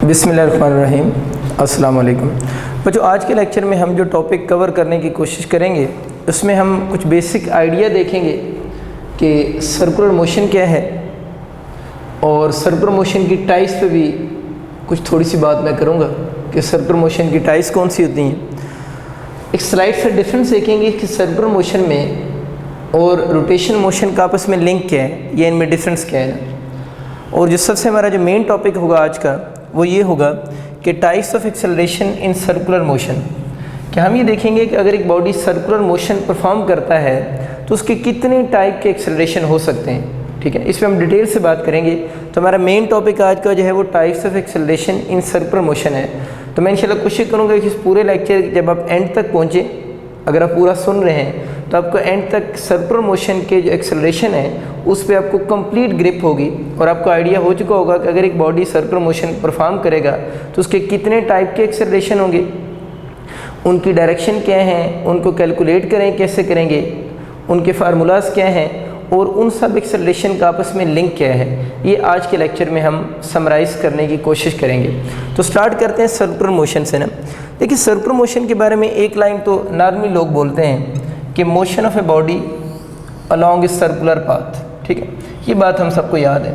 बिस्मिल्लाहिर्रहमानिर्रहीम। अस्सलाम वालेकुम बच्चों, आज के लेक्चर में हम जो टॉपिक कवर करने की कोशिश करेंगे उसमें हम कुछ बेसिक आइडिया देखेंगे कि सर्कुलर मोशन क्या है और सर्कुलर मोशन की टाइप्स पे भी कुछ थोड़ी सी बात मैं करूँगा कि सर्कुलर मोशन की टाइप्स कौन सी होती हैं। एक स्लाइड से डिफरेंस देखेंगे कि सर्कुलर मोशन में और रोटेशन मोशन का आपस में लिंक क्या है या इनमें डिफरेंस क्या है। और जो सबसे हमारा जो मेन टॉपिक होगा आज का वो ये होगा कि types of acceleration in circular motion. कि हम ये देखेंगे कि अगर एक बॉडी सर्कुलर मोशन परफॉर्म करता है तो उसके कितने टाइप के एक्सेलरेशन हो सकते हैं। ठीक है, इस पर हम डिटेल से बात करेंगे। तो हमारा मेन टॉपिक आज का जो है वो types of acceleration in circular motion है। तो मैं इंशाल्लाह कोशिश करूँगा कि इस पूरे लेक्चर जब आप एंड तक पहुँचे, अगर आप पूरा सुन रहे हैं तो आपको एंड तक सर्कुलर मोशन के जो एक्सेलरेशन है उस पर आपको कंप्लीट ग्रिप होगी और आपको आइडिया हो चुका होगा कि अगर एक बॉडी सर्कुलर मोशन परफॉर्म करेगा तो उसके कितने टाइप के एक्सेलरेशन होंगे, उनकी डायरेक्शन क्या है, उनको कैलकुलेट करें कैसे करेंगे, उनके फार्मूलाज क्या हैं और उन सब एक्सेलरेशन का आपस में लिंक क्या है। ये आज के लेक्चर में हम समराइज़ करने की कोशिश करेंगे। तो स्टार्ट करते हैं सर्कुलर मोशन से ना। देखिए, सर्कुलर मोशन के बारे में एक लाइन तो नॉर्मली लोग बोलते हैं कि motion of a body along a circular path. ठीक है, ये बात हम सबको याद है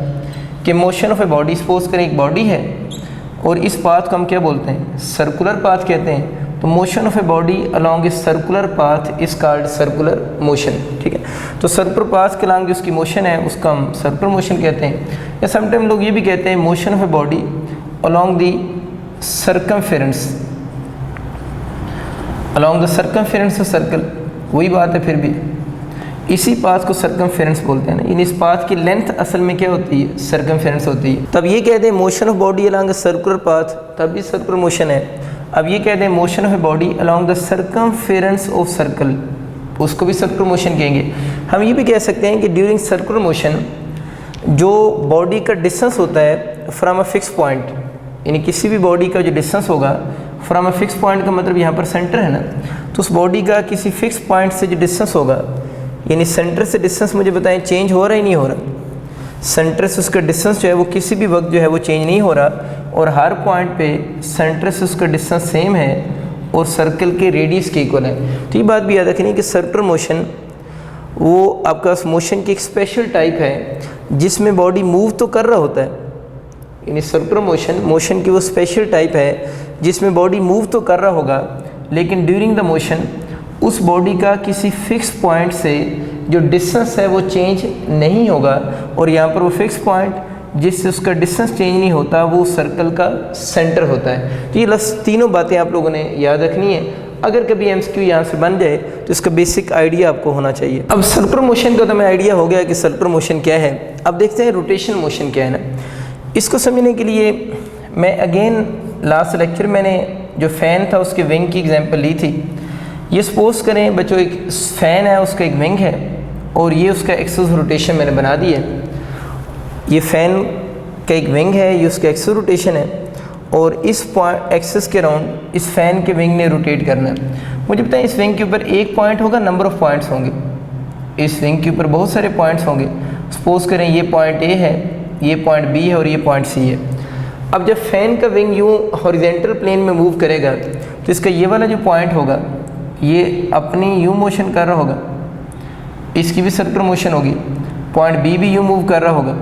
कि motion of a body, suppose करें एक बॉडी है और इस पाथ को हम क्या बोलते हैं, सर्कुलर पाथ कहते हैं। तो motion of a body along a circular path is called circular motion. ठीक है, तो सर्कुलर पाथ के अलॉन्ग उसकी मोशन है उसका हम सर्कुलर मोशन कहते हैं। या समटाइम लोग ये भी कहते हैं motion of a body along the circumference, along the circumference of circle. वही बात है, फिर भी इसी पाथ को सर्कमफेरेंस बोलते हैं ना। इन इस पाथ की लेंथ असल में क्या होती है, सर्कमफेरेंस होती है। तब ये कहते हैं motion of body along the circular path, तब भी सर्कुलर मोशन है। अब ये कहते हैं motion of a body along the circumference of circle, उसको भी सर्कुलर मोशन कहेंगे। हम ये भी कह सकते हैं कि ड्यूरिंग सर्कुलर मोशन जो बॉडी का डिस्टेंस होता है फ्रॉम अ फिक्स पॉइंट, यानी किसी भी बॉडी का जो डिस्टेंस होगा फ्रॉम अ फिक्स पॉइंट का मतलब यहाँ पर सेंटर है ना, तो उस बॉडी का किसी फिक्स पॉइंट से जो डिस्टेंस होगा, यानी सेंटर से डिस्टेंस मुझे बताएं चेंज हो रहा है नहीं हो रहा। सेंटर से उसका डिस्टेंस जो है वो किसी भी वक्त जो है वो चेंज नहीं हो रहा और हर पॉइंट पे सेंटर से उसका डिस्टेंस सेम है और सर्कल के रेडियस के इक्वल है। तो ये बात भी याद रखनी कि सर्कुलर मोशन वो आपका मोशन की एक स्पेशल टाइप है जिसमें बॉडी मूव तो कर रहा होता है, यानी सर्कुलर मोशन की वो स्पेशल टाइप है जिसमें बॉडी मूव तो कर रहा होगा लेकिन ड्यूरिंग द मोशन उस बॉडी का किसी फिक्स पॉइंट से जो डिस्टेंस है वो चेंज नहीं होगा। और यहाँ पर वो फिक्स पॉइंट जिससे उसका डिस्टेंस चेंज नहीं होता वो सर्कल का सेंटर होता है। तो ये बस तीनों बातें आप लोगों ने याद रखनी है। अगर कभी एमसीक्यू यहाँ से बन जाए तो इसका बेसिक आइडिया आपको होना चाहिए। अब सर्कुलर मोशन का तो हमें आइडिया हो गया कि सर्कुलर मोशन क्या है। अब देखते हैं रोटेशन मोशन क्या है ना। इसको समझने के लिए मैं अगेन लास्ट लेक्चर मैंने जो फ़ैन था उसके विंग की एग्जांपल ली थी। ये सपोज करें बच्चों एक फ़ैन है, उसका एक विंग है और ये उसका एक्सिस रोटेशन मैंने बना दी है। ये फ़ैन का एक विंग है, ये उसका एक्सिस रोटेशन है और इस एक्सिस के राउंड इस फ़ैन के विंग ने रोटेट करना है। मुझे बताएं इस विंग के ऊपर एक पॉइंट होगा, नंबर ऑफ़ पॉइंट्स होंगे। इस विंग के ऊपर बहुत सारे पॉइंट्स होंगे। सपोज करें ये पॉइंट ए है, ये पॉइंट बी है और ये पॉइंट सी है। अब जब फ़ैन का विंग यूँ हॉरिजेंटल प्लेन में मूव करेगा तो इसका ये वाला जो पॉइंट होगा ये अपनी यूँ मोशन कर रहा होगा, इसकी भी सर्कुलर मोशन होगी। पॉइंट बी भी यूँ मूव कर रहा होगा,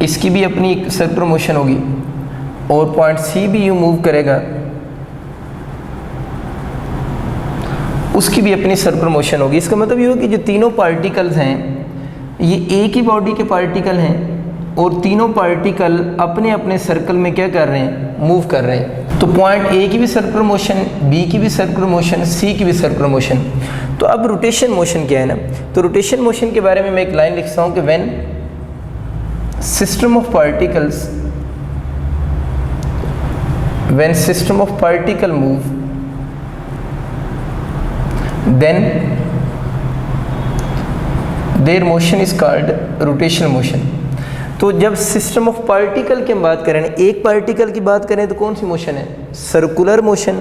इसकी भी अपनी सर्कुलर मोशन होगी और पॉइंट सी भी यूँ मूव करेगा, उसकी भी अपनी सर्कुलर मोशन होगी। इसका मतलब ये हो कि जो तीनों पार्टिकल्स हैं ये एक ही बॉडी के पार्टिकल हैं और तीनों पार्टिकल अपने अपने सर्कल में क्या कर रहे हैं, मूव कर रहे हैं। तो पॉइंट ए की भी सर्कुलर मोशन, बी की भी सर्कुलर मोशन, सी की भी सर्कुलर मोशन। तो अब रोटेशन मोशन क्या है ना। तो रोटेशन मोशन के बारे में मैं एक लाइन लिखता हूँ कि when system of particles, when system of particle move then their motion is called rotational motion. तो जब सिस्टम ऑफ पार्टिकल की हम बात करें, एक पार्टिकल की बात करें तो कौन सी मोशन है? Circular motion.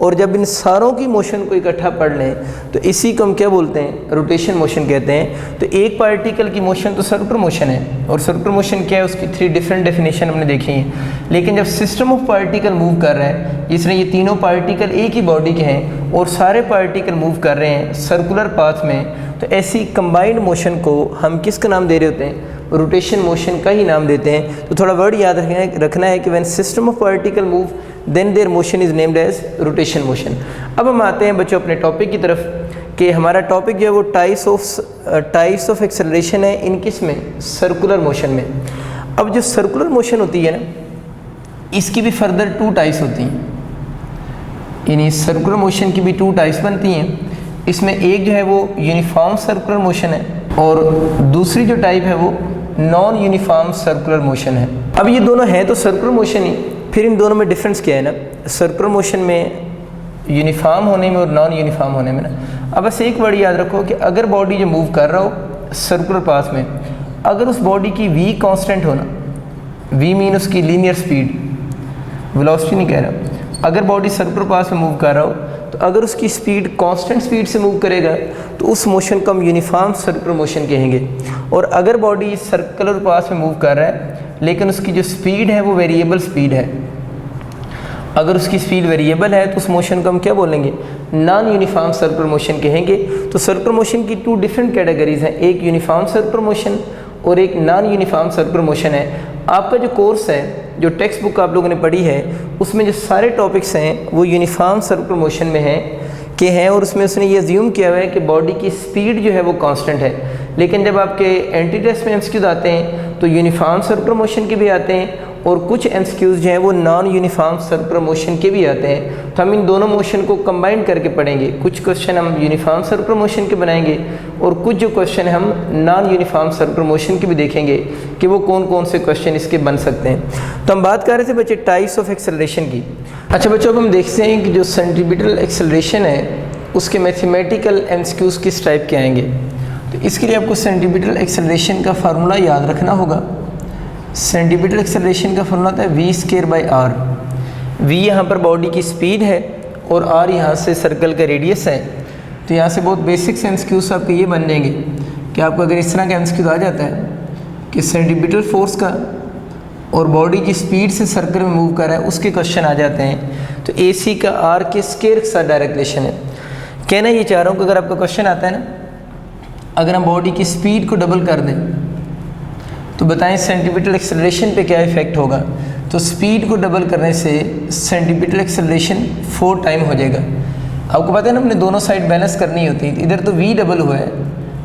और जब इन सारों की मोशन को इकट्ठा पढ़ लें तो इसी को हम क्या बोलते हैं? रोटेशन मोशन कहते हैं। तो एक पार्टिकल की मोशन तो सर्कुलर मोशन है, और सर्कुलर मोशन क्या है उसकी 3 डिफरेंट डेफिनेशन हमने देखी हैं। लेकिन जब सिस्टम ऑफ पार्टिकल मूव कर रहा है, जिसमें ये तीनों पार्टिकल एक ही बॉडी के हैं और सारे पार्टिकल मूव कर रहे हैं सर्कुलर पाथ में, तो ऐसी कंबाइंड मोशन को हम किसका नाम दे रहे होते हैं? रोटेशन मोशन का ही नाम देते हैं। तो थोड़ा वर्ड याद रखना है कि when system of particle move then their motion is named as rotation motion. अब हम आते हैं बच्चों अपने टॉपिक की तरफ, कि हमारा टॉपिक जो है वो टाइप्स ऑफ एक्सेलरेशन है इन किस में? सर्कुलर मोशन में। अब जो सर्कुलर मोशन होती है ना, इसकी भी फर्दर 2 टाइप्स होती हैं, यानी सर्कुलर मोशन की भी 2 टाइप्स बनती हैं। इसमें एक जो है वो यूनिफॉर्म सर्कुलर मोशन है, और दूसरी जो टाइप है वो नॉन यूनिफॉर्म सर्कुलर मोशन है। अब ये दोनों हैं तो सर्कुलर मोशन ही, फिर इन दोनों में डिफरेंस क्या है ना? सर्कुलर मोशन में यूनिफॉर्म होने में और नॉन यूनिफॉर्म होने में ना, अब बस एक वर्ड याद रखो कि अगर बॉडी जो मूव कर रहा हो सर्कुलर पाथ में, अगर उस बॉडी की v कांस्टेंट होना, v मीन उसकी लीनियर स्पीड, वेलोसिटी नहीं कह रहा, अगर बॉडी सर्कुलर पाथ में मूव कर रहा हो तो अगर उसकी स्पीड कांस्टेंट स्पीड से मूव करेगा तो उस मोशन को हम यूनिफॉर्म सर्कुलर मोशन कहेंगे। और अगर बॉडी सर्कुलर पाथ में मूव कर रहा है लेकिन उसकी जो स्पीड है वो वेरिएबल स्पीड है, अगर उसकी स्पीड वेरिएबल है तो उस मोशन को हम क्या बोलेंगे? नॉन यूनिफॉर्म सर्कुलर मोशन कहेंगे। तो सर्कुलर मोशन की 2 डिफरेंट कैटेगरीज हैं, एक यूनिफॉर्म सर्कुलर मोशन और एक नॉन यूनिफॉर्म सर्कुलर मोशन है। आपका जो कोर्स है, जो टेक्स्ट बुक आप लोगों ने पढ़ी है, उसमें जो सारे टॉपिक्स हैं वो यूनिफॉर्म सर्कुलर मोशन में हैं और उसमें उसने ये अज्यूम किया हुआ है कि बॉडी की स्पीड जो है वो कांस्टेंट है। लेकिन जब आपके एंटी टेस्ट में एमसीक्यूज आते हैं तो यूनिफॉर्म सर्कुलर मोशन के भी आते हैं और कुछ एमसीक्यूज जो हैं वो नॉन यूनिफॉर्म सर्कुलर मोशन के भी आते हैं। तो हम इन दोनों मोशन को कंबाइन करके पढ़ेंगे। कुछ क्वेश्चन हम यूनिफॉर्म सर्कुलर मोशन के बनाएंगे और कुछ जो क्वेश्चन हम नॉन यूनिफॉर्म सर्कुलर मोशन के भी देखेंगे कि वो कौन कौन से क्वेश्चन इसके बन सकते हैं। तो हम बात कर रहे थे बच्चे टाइप्स ऑफ एक्सेलरेशन की। अच्छा बच्चों, अब हम देखते हैं कि जो सेंट्रीपिटल एक्सेलरेशन है उसके मैथमेटिकल एमसीक्यूज किस टाइप के आएंगे। तो इसके लिए आपको सेंट्रीपिटल एक्सेलरेशन का फार्मूला याद रखना होगा। सेंट्रीपिटल एक्सेलरेशन का फार्मूला होता है v²/r। v यहाँ पर बॉडी की स्पीड है और r यहाँ से सर्कल का रेडियस है। तो यहाँ से बहुत बेसिक एमसीक्यूज आपके ये बन जाएंगे कि आपको अगर इस तरह का एमसीक्यूज आ जाता है कि सेंट्रीपिटल फोर्स का और बॉडी की स्पीड से सर्कल में मूव कर रहा है उसके क्वेश्चन आ जाते हैं, तो AC का r के स्क्वायर के साथ डायरेक्ट रिलेशन है। कहना ये चाह रहा हूँ कि अगर आपका क्वेश्चन आता है ना, अगर हम बॉडी की स्पीड को डबल कर दें तो बताएं सेंट्रीपिटल एक्सेलरेशन पे क्या इफेक्ट होगा। तो स्पीड को डबल करने से सेंट्रीपिटल एक्सेलरेशन 4 टाइम हो जाएगा। आपको पता है ना, हमने दोनों साइड बैलेंस करनी होती है। इधर तो v डबल हुआ है,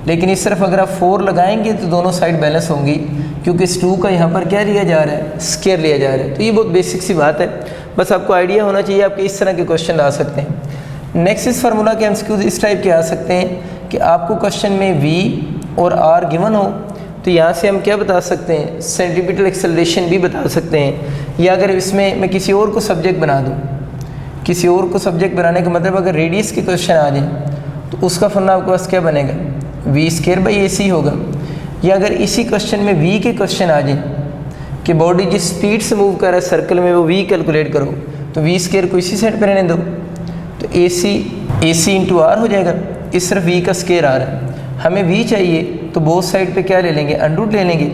लेकिन इस तरफ अगर आप 4 लगाएंगे तो दोनों साइड बैलेंस होंगी, क्योंकि इस 2 का यहाँ पर क्या लिया जा रहा है? स्क्वायर लिया जा रहा है। तो ये बहुत बेसिक सी बात है, बस आपको आइडिया होना चाहिए। आपके इस तरह के क्वेश्चन आ सकते हैं। नेक्स्ट इस फार्मूला के एमसीक्यूज इस टाइप के आ सकते हैं कि आपको क्वेश्चन में v और r गिवन हो तो यहाँ से हम क्या बता सकते हैं? सेंट्रीपिटल एक्सेलरेशन भी बता सकते हैं। या अगर इसमें मैं किसी और को सब्जेक्ट बना दूँ, किसी और को सब्जेक्ट बनाने का मतलब अगर रेडियस के क्वेश्चन आ जाए तो उसका फॉर्मूला आपके पास क्या बनेगा? v²/ac होगा। या अगर इसी क्वेश्चन में v के क्वेश्चन आ जाए कि बॉडी जिस स्पीड से मूव कर रहा है सर्कल में वो v कैलकुलेट करो, तो v² को इसी साइड पर रहने दो, तो AC इंटू r हो जाएगा। इस तरफ v का स्क्वायर आ रहा है, हमें v चाहिए तो बोथ साइड पे क्या ले लेंगे? अंडर ले लेंगे।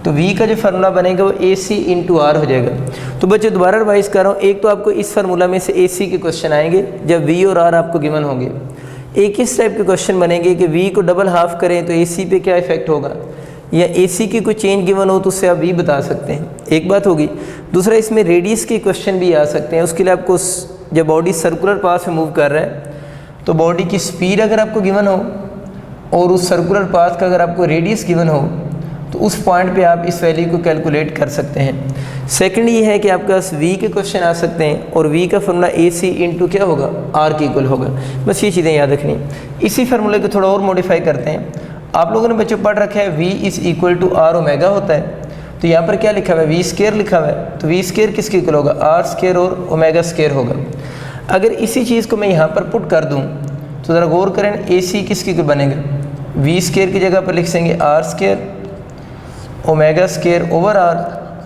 तो v का जो फार्मूला बनेगा वो AC इंटू r हो जाएगा। तो बच्चों दोबारा रिवाइज कर रहा हूँ, एक तो आपको इस फार्मूला में से AC के क्वेश्चन आएंगे जब v और r आपको गिवन होंगे। एक इस टाइप के क्वेश्चन बनेंगे कि v को डबल हाफ करें तो AC पे क्या इफेक्ट होगा, या AC की कोई चेंज गिवन हो तो उससे आप v बता सकते हैं, एक बात होगी। दूसरा, इसमें रेडियस के क्वेश्चन भी आ सकते हैं। उसके लिए आपको जब बॉडी सर्कुलर पाथ में मूव कर रहा है तो बॉडी की स्पीड अगर आपको गिवन हो और उस सर्कुलर पाथ का अगर आपको रेडियस गिवन हो तो उस पॉइंट पे आप इस वैल्यू को कैलकुलेट कर सकते हैं। सेकंड ये है कि आपके पास v के क्वेश्चन आ सकते हैं और v का फार्मूला AC इंटू क्या होगा? r के इक्वल होगा। बस ये चीज़ें याद रखनी। इसी फार्मूले को थोड़ा और मॉडिफाई करते हैं। आप लोगों ने बच्चों पढ़ रखा है v = r ओमेगा होता है। तो यहाँ पर क्या लिखा हुआ है? v² लिखा हुआ है। तो v² किसके इक्वल होगा? r² और ओमेगा² होगा। अगर इसी चीज़ को मैं यहाँ पर पुट कर दूँ तो ज़रा गौर करें, AC किसके इक्वल बनेगा? v² की जगह पर लिख देंगे r² omega square over R,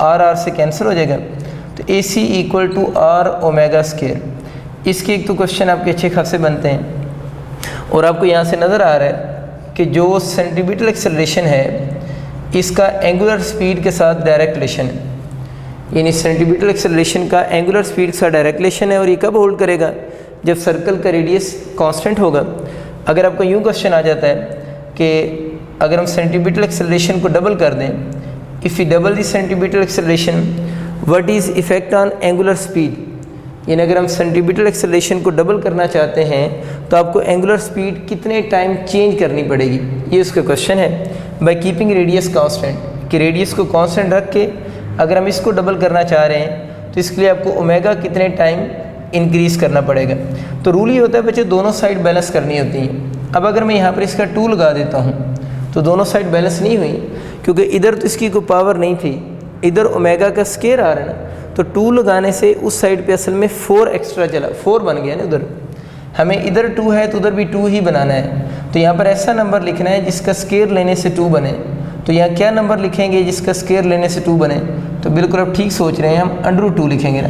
R R से कैंसिल हो जाएगा, तो A C equal to R omega square. इसके एक तो क्वेश्चन आपके अच्छे खासे बनते हैं, और आपको यहाँ से नज़र आ रहा है कि जो सेंटीमीटर एक्सेलरेशन है इसका एंगुलर स्पीड के साथ डायरेक्ट रिलेशन है, यानी सेंटीमीटर एक्सेलरेशन का एंगुलर स्पीड के साथ डायरेक्ट रिलेशन है। और ये कब होल्ड करेगा, जब सर्कल का रेडियस कांस्टेंट होगा। अगर आपको यूँ क्वेश्चन आ जाता है कि अगर हम सेंटीमीटर एक्सेलरेशन को डबल कर दें, if you double the centimetre acceleration what is effect on angular speed, यानी अगर हम सेंटीमीटर एक्सेलरेशन को डबल करना चाहते हैं तो आपको एंगुलर स्पीड कितने टाइम चेंज करनी पड़ेगी, ये उसका क्वेश्चन है। बाय कीपिंग रेडियस कांस्टेंट, कि रेडियस को कांस्टेंट रख के अगर हम इसको डबल करना चाह रहे हैं तो इसके लिए आपको ओमेगा कितने टाइम इंक्रीज़ करना पड़ेगा। तो रूल ये होता है बच्चे, दोनों साइड बैलेंस करनी होती हैं। अब अगर मैं यहाँ पर इसका 2 लगा देता हूँ तो दोनों साइड बैलेंस नहीं हुई, क्योंकि इधर तो इसकी कोई पावर नहीं थी, इधर ओमेगा का स्केयर आ रहा है ना, तो 2 लगाने से उस साइड पे असल में 4 एक्स्ट्रा चला, 4 बन गया ना उधर। हमें इधर 2 है तो उधर भी 2 ही बनाना है। तो यहाँ पर ऐसा नंबर लिखना है जिसका स्केयर लेने से 2 बने। तो यहाँ क्या नंबर लिखेंगे जिसका स्केयर लेने से 2 बने, तो बिल्कुल आप ठीक सोच रहे हैं, हम √2 लिखेंगे ना।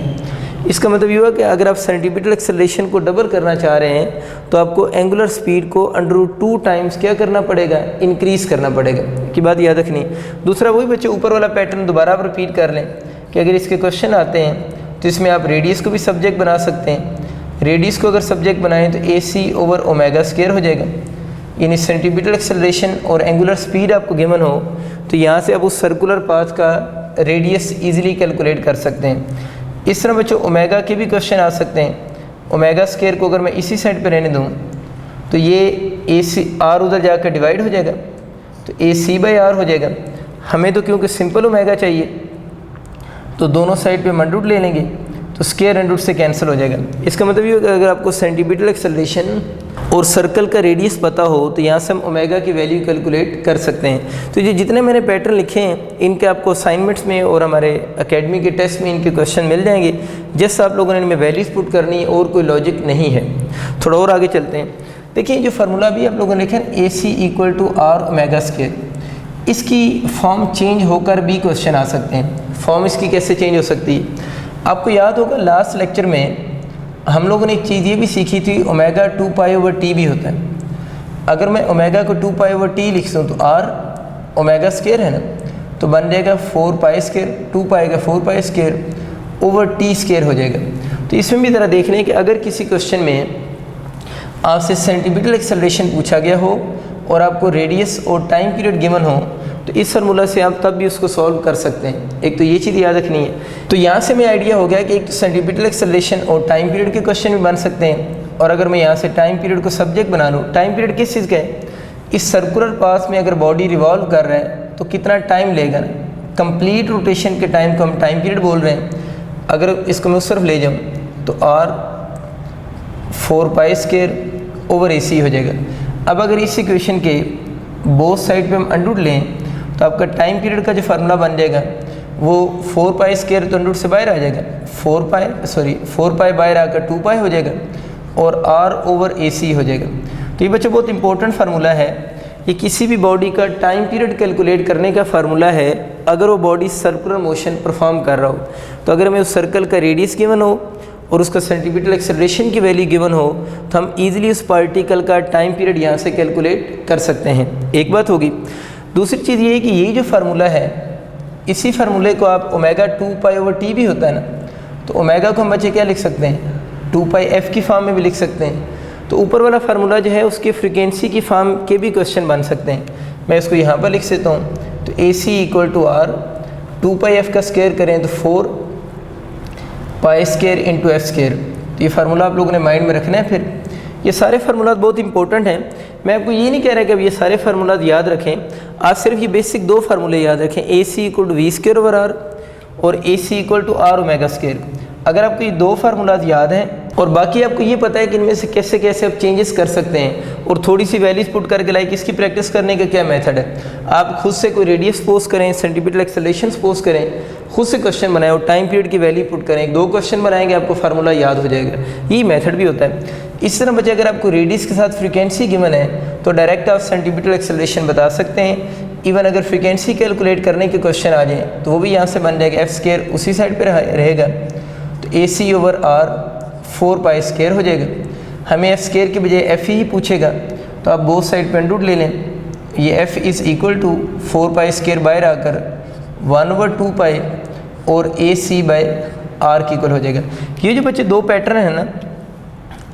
इसका मतलब ये हुआ कि अगर आप सेंटीमीटर एक्सेलरेशन को डबल करना चाह रहे हैं तो आपको एंगुलर स्पीड को √2 टाइम्स क्या करना पड़ेगा, इंक्रीज़ करना पड़ेगा, की बात याद रखनी। दूसरा वही बच्चे ऊपर वाला पैटर्न दोबारा आप रिपीट कर लें कि अगर इसके क्वेश्चन आते हैं तो इसमें आप रेडियस को भी सब्जेक्ट बना सकते हैं। रेडियस को अगर सब्जेक्ट बनाएं तो A C over omega square हो जाएगा, यानी सेंटीमीटर एक्सेलरेशन और एंगुलर स्पीड आपको गिवन हो तो यहाँ से आप उस सर्कुलर पाथ का रेडियस ईजिली कैलकुलेट कर सकते हैं। इस तरह बच्चों ओमेगा के भी क्वेश्चन आ सकते हैं। ओमेगा स्केयर को अगर मैं इसी साइड पे रहने दूँ तो ये ए सी आर उधर जाकर डिवाइड हो जाएगा, तो ए सी बाई आर हो जाएगा। हमें तो क्योंकि सिंपल ओमेगा चाहिए तो दोनों साइड पे √, ले लेंगे तो स्केयर √, से कैंसिल हो जाएगा। इसका मतलब ये अगर आपको सेंटीमीटर एक्सेलरेशन और सर्कल का रेडियस पता हो तो यहाँ से हम ओमेगा की वैल्यू कैलकुलेट कर सकते हैं। तो ये जितने मैंने पैटर्न लिखे हैं इनके आपको असाइनमेंट्स में और हमारे एकेडमी के टेस्ट में इनके क्वेश्चन मिल जाएंगे। जैसे आप लोगों ने इनमें वैल्यूज पुट करनी है और कोई लॉजिक नहीं है। थोड़ा और आगे चलते हैं। देखिए जो फार्मूला भी आप लोगों ने लिखा है A C equal to R omega square, इसकी फॉर्म चेंज होकर भी क्वेश्चन आ सकते हैं। फॉर्म इसकी कैसे चेंज हो सकती है, आपको याद होगा लास्ट लेक्चर में हम लोगों ने एक चीज़ ये भी सीखी थी, ओमेगा 2π/t भी होता है। अगर मैं ओमेगा को 2π/t लिख दूँ तो आर ओमेगा स्केयर है ना, तो बन जाएगा 4π स्केयर, 2π का 4π स्केयर ओवर t स्केयर हो जाएगा। तो इसमें भी ज़रा देख लें कि अगर किसी क्वेश्चन में आपसे सेंटीमीटर एक्सेलरेशन पूछा गया हो और आपको रेडियस और टाइम पीरियड गिवन हो तो इस फार्मूला से आप तब भी उसको सॉल्व कर सकते हैं। एक तो ये चीज़ याद रखनी है। तो यहाँ से मैं आइडिया हो गया कि एक तो सेंटीमीटर एक्सेलरेशन और टाइम पीरियड के क्वेश्चन भी बन सकते हैं। और अगर मैं यहाँ से टाइम पीरियड को सब्जेक्ट बना लूँ, टाइम पीरियड किस चीज़ का है, इस सर्कुलर पाथ में अगर बॉडी रिवॉल्व कर रहा है तो कितना टाइम लेगा, कंप्लीट रोटेशन के टाइम को हम टाइम पीरियड बोल रहे हैं। अगर इसको मैं उस तरफ ले जाऊँ तो आर 4π स्केयर ओवर ए सी हो जाएगा। अब अगर इस इक्वेशन के बोथ साइड पे हम √, लें तो आपका टाइम पीरियड का जो फार्मूला बन जाएगा वो 4π स्केयर तो √, से बाहर आ जाएगा, 4π बाहर आकर 2π हो जाएगा और r ओवर ए सी हो जाएगा। तो ये बच्चों बहुत इंपॉर्टेंट फार्मूला है। ये किसी भी बॉडी का टाइम पीरियड कैलकुलेट करने का फार्मूला है अगर वो बॉडी सर्कुलर मोशन परफॉर्म कर रहा हो। तो अगर हमें उस सर्कल का रेडियस गिवन हो और उसका सेंटीमीटर एक्सेलरेशन की वैल्यू गिवन हो तो हम इजीली उस पार्टिकल का टाइम पीरियड यहाँ से कैलकुलेट कर सकते हैं। एक बात होगी। दूसरी चीज़ ये है कि ये जो फार्मूला है इसी फार्मूले को आप ओमेगा 2π/t भी होता है ना, तो ओमेगा को हम बच्चे क्या लिख सकते हैं, 2πf की फॉर्म में भी लिख सकते हैं। तो ऊपर वाला फार्मूला जो है उसके फ्रीक्वेंसी की फॉर्म के भी क्वेश्चन बन सकते हैं। मैं इसको यहाँ पर लिख देता हूँ। तो A C equal to are 2πf का स्केयर करें तो 4π स्केयर इंटू एफ स्केयर। तो ये फार्मूला आप लोगों ने माइंड में रखना है। फिर ये सारे फार्मूला बहुत इंपॉर्टेंट हैं। मैं आपको ये नहीं कह रहा कि अब ये सारे फार्मूला याद रखें, आज सिर्फ ये बेसिक 2 फार्मूले याद रखें, A C equal to V square over R और A C equal to R omega square. अगर आपको ये 2 फार्मूला याद हैं और बाकी आपको ये पता है कि इनमें से कैसे कैसे आप चेंजेस कर सकते हैं और थोड़ी सी वैल्यूज पुट करके लाइक इसकी प्रैक्टिस करने का क्या मेथड है, आप खुद से कोई रेडियस पोज करें, सेंटीमीटर एक्सेलरेशन पोज करें, खुद से क्वेश्चन बनाएं और टाइम पीरियड की वैल्यू पुट करें, 2 क्वेश्चन बनाएंगे आपको फार्मूला याद हो जाएगा। यही मेथड भी होता है। इस तरह बच्चे अगर आपको रेडियस के साथ फ्रीक्वेंसी गिवन है तो डायरेक्ट आप सेंटीमीटर एक्सेलरेशन बता सकते हैं। इवन अगर फ्रीक्वेंसी कैलकुलेट करने के क्वेश्चन आ जाए तो वो भी यहाँ से बन जाएगा, एफ स्क्वायर उसी साइड पे रहेगा, तो A C over are 4 pi square हो जाएगा। हमें एफ स्क्वायर की बजाय एफ ही पूछेगा, तो आप बोथ साइड पे अंडर रूट ले लें, ये F is equal to 4 pi square बाहर आकर 1/2 पाई और ए सी बाय आर की इक्वल हो जाएगा। ये जो बच्चे दो पैटर्न है ना,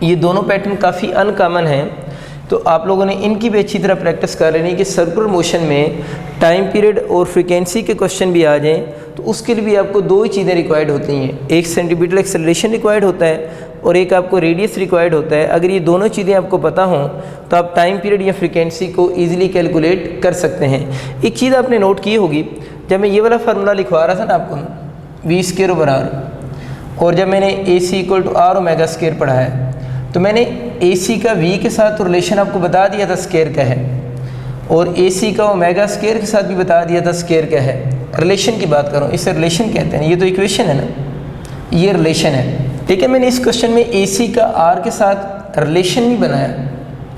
ये दोनों पैटर्न काफ़ी अनकॉमन हैं, तो आप लोगों ने इनकी भी अच्छी तरह प्रैक्टिस कर लेनी कि सर्कुलर मोशन में टाइम पीरियड और फ्रीक्वेंसी के क्वेश्चन भी आ जाएं तो उसके लिए भी आपको दो ही चीज़ें रिक्वायर्ड होती हैं, एक सेंटीमीटर एक्सेलरेशन रिक्वायर्ड होता है और एक आपको रेडियस रिक्वायर्ड होता है। अगर ये दोनों चीज़ें आपको पता हों तो आप टाइम पीरियड या फ्रीक्वेंसी को ईजिली कैलकुलेट कर सकते हैं। एक चीज़ आपने नोट की होगी, जब मैं ये वाला फार्मूला लिखवा रहा था ना आपको वी स्क्वायर ओवर आर, और जब मैंने A C equal to R omega square पढ़ा है तो मैंने ए सी का वी के साथ तो रिलेशन आपको बता दिया था स्क्वायर का है, और ए सी का ओमेगा स्क्वायर के साथ भी बता दिया था स्क्वायर का है। रिलेशन की बात करूँ, इसे रिलेशन कहते हैं, ये तो इक्वेशन है ना, ये रिलेशन है। ठीक है, मैंने इस क्वेश्चन में ए सी का आर के साथ रिलेशन नहीं बनाया,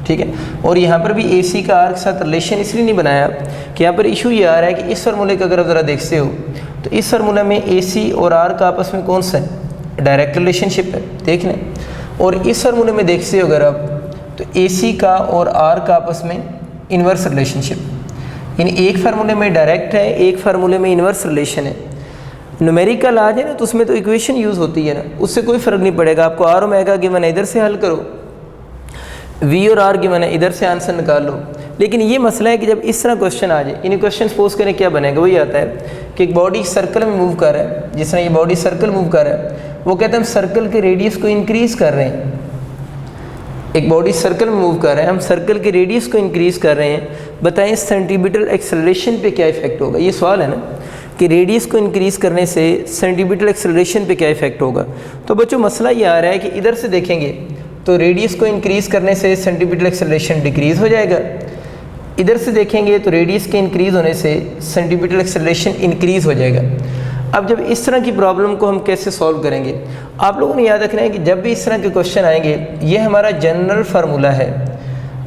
ठीक है, और यहाँ पर भी ए सी का आर के साथ रिलेशन इसलिए नहीं बनाया कि यहाँ पर इशू ये आ रहा है कि इस फार्मूले का अगर आप ज़रा देखते हो तो इस फार्मूला में ए सी और आर का आपस में कौन सा है, डायरेक्ट रिलेशनशिप है, देख लें। और इस फार्मूले में देखते हो अगर आप तो ए सी का और आर का आपस में इन्वर्स रिलेशनशिप, यानी एक फार्मूले में डायरेक्ट है, एक फार्मूले में इन्वर्स रिलेशन है। न्यूमेरिकल आ जाए ना तो उसमें तो इक्वेशन यूज़ होती है ना, उससे कोई फ़र्क नहीं पड़ेगा। आपको आर ओमेगा गिवन है, इधर से हल करो, वी और आर गिवन है, इधर से आंसर निकाल लो। लेकिन ये मसला है कि जब इस तरह क्वेश्चन आ जाए, इन क्वेश्चन सपोज करें क्या बनेगा, वही आता है कि एक बॉडी सर्कल में मूव कर रहा है, जिस तरह ये बॉडी सर्कल मूव कर रहा है, वो कहते हैं हम सर्कल के रेडियस को इंक्रीज़ कर रहे हैं। एक बॉडी सर्कल में मूव कर रहे हैं, हम सर्कल के रेडियस को इंक्रीज़ कर रहे हैं, बताएं सेंटीमीटर एक्सेलरेशन पे क्या इफेक्ट होगा। ये सवाल है ना कि रेडियस को इंक्रीज़ करने से सेंटीमीटर एक्सेलरेशन पे क्या इफेक्ट होगा। तो बच्चों मसला ये आ रहा है कि इधर से देखेंगे तो रेडियस को इंक्रीज़ करने से सेंटीमीटर एक्सेलरेशन डिक्रीज़ हो जाएगा, इधर से देखेंगे तो रेडियस के इंक्रीज़ होने से सेंटीमीटर एक्सेलरेशन इंक्रीज़ हो जाएगा। अब जब इस तरह की प्रॉब्लम को हम कैसे सॉल्व करेंगे, आप लोगों ने याद रखना है कि जब भी इस तरह के क्वेश्चन आएंगे, ये हमारा जनरल फार्मूला है।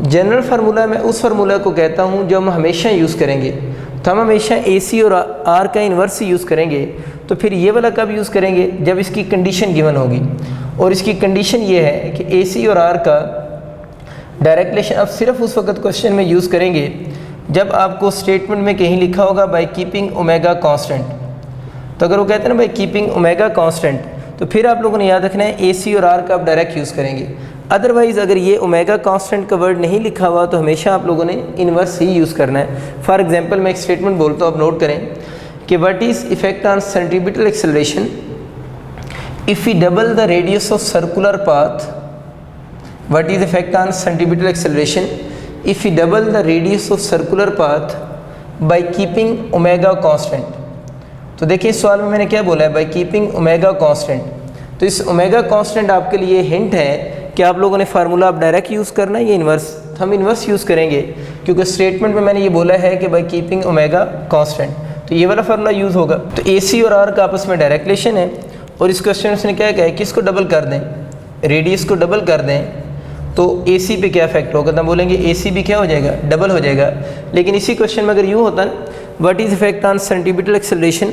जनरल फार्मूला मैं उस फार्मूला को कहता हूँ जो हम हमेशा यूज़ करेंगे। तो हम हमेशा ए सी और आर का इन्वर्स यूज़ करेंगे, तो फिर ये वाला कब यूज़ करेंगे, जब इसकी कंडीशन गिवन होगी। और इसकी कंडीशन ये है कि ए सी और आर का डायरेक्ट रिलेशन अब सिर्फ उस वक्त क्वेश्चन में यूज़ करेंगे जब आपको स्टेटमेंट में कहीं लिखा होगा बाय कीपिंग ओमेगा कांस्टेंट। तो अगर वो कहते हैं ना बाय कीपिंग ओमेगा कांस्टेंट, तो फिर आप लोगों ने याद रखना है ए सी और आर का आप डायरेक्ट यूज़ करेंगे। अदरवाइज़ अगर ये ओमेगा कांस्टेंट का वर्ड नहीं लिखा हुआ तो हमेशा आप लोगों ने इन्वर्स ही यूज़ करना है। फॉर एग्जांपल मैं एक स्टेटमेंट बोलता हूँ, आप नोट करें कि what is effect on centimeter acceleration if we double the radius of circular path. What is effect on centimeter acceleration if we double the radius of circular path by keeping omega constant. तो देखिए इस सवाल में मैंने क्या बोला है, bye keeping omega constant. तो इस ओमेगा कांस्टेंट आपके लिए हिंट है कि आप लोगों ने फार्मूला आप डायरेक्ट यूज़ करना है या इन्वर्स। तो हम इन्वर्स यूज़ करेंगे क्योंकि स्टेटमेंट में मैंने ये बोला है कि बाय कीपिंग ओमेगा कांस्टेंट, तो ये वाला फार्मूला यूज़ होगा। तो ए सी और आर का आपस में डायरेक्ट रिलेशन है, और इस क्वेश्चन में उसने क्या कहा है कि इसको डबल कर दें, रेडियस को डबल कर दें, तो ए सी पे क्या इफेक्ट होगा, तो हम बोलेंगे ए सी भी क्या हो जाएगा, डबल हो जाएगा। लेकिन इसी क्वेश्चन में अगर यूँ होता ना, what is effect on centimeter acceleration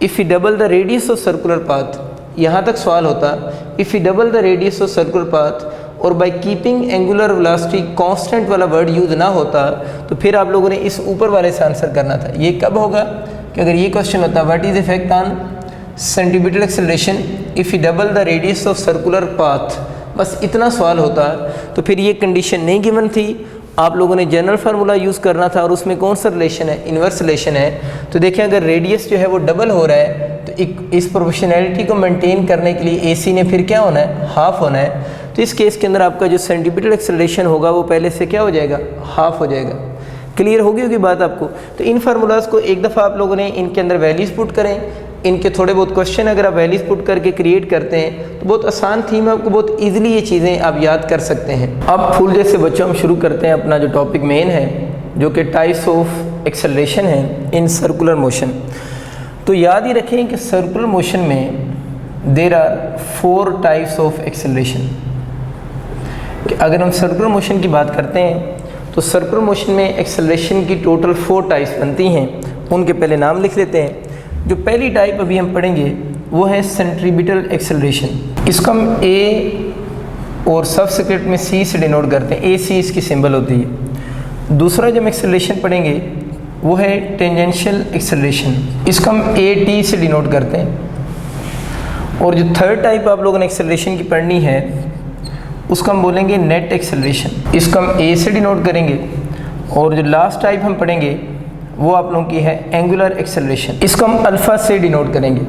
if you double the radius of circular path, यहाँ तक सवाल होता if you double the radius of circular path, और by keeping angular velocity constant वाला वर्ड यूज़ ना होता, तो फिर आप लोगों ने इस ऊपर वाले से आंसर करना था। ये कब होगा कि अगर ये क्वेश्चन होता what is effect on centimeter acceleration if you double the radius of circular path, बस इतना सवाल होता, तो फिर ये कंडीशन नहीं गिवन थी, आप लोगों ने जनरल फार्मूला यूज़ करना था, और उसमें कौन सा रिलेशन है, इन्वर्स रिलेशन है। तो देखें अगर रेडियस जो है वो डबल हो रहा है तो इस प्रोपोर्शनैलिटी को मेंटेन करने के लिए ए सी ने फिर क्या होना है, हाफ होना है। तो इस केस के अंदर आपका जो सेंटीमीटर एक्सेलरेशन होगा वो पहले से क्या हो जाएगा, हाफ हो जाएगा। क्लियर होगी बात आपको। तो इन फार्मूलाज़ को एक दफ़ा आप लोगों ने इनके अंदर वैल्यूज़ पुट करें, इनके थोड़े बहुत क्वेश्चन अगर आप वैल्यूज़ पुट करके क्रिएट करते हैं तो बहुत आसान थीम है, आपको बहुत ईजिली ये चीज़ें आप याद कर सकते हैं। अब फूल जैसे बच्चों हम शुरू करते हैं अपना जो टॉपिक मेन है, जो कि टाइप्स ऑफ एक्सेलरेशन है इन सर्कुलर मोशन। तो याद ही रखें कि सर्कुलर मोशन में there are 4 types of acceleration. अगर हम सर्कुलर मोशन की बात करते हैं तो सर्कुलर मोशन में एक्सेलरेशन की टोटल 4 टाइप्स बनती हैं, उनके पहले नाम लिख लेते हैं। जो पहली टाइप अभी हम पढ़ेंगे वो है सेंट्रीबिटल एक्सेलरेशन। इसको हम ए और सबस्क्रिप्ट में सी से डिनोट करते हैं, ए सी इसकी सिंबल होती है। दूसरा जब एक्सेलरेशन पढ़ेंगे वो है टेंजेंशियल एक्सेलरेशन, इसको हम ए टी से डिनोट करते हैं। और जो थर्ड टाइप आप लोगों ने एक्सेलरेशन की पढ़नी है उसको हम बोलेंगे नेट एक्सेलरेशन, इसको हम ए से डिनोट करेंगे। और जो लास्ट टाइप हम पढ़ेंगे वो आप लोगों की है एंगुलर एक्सेलरेशन, इसको हम अल्फ़ा से डिनोट करेंगे।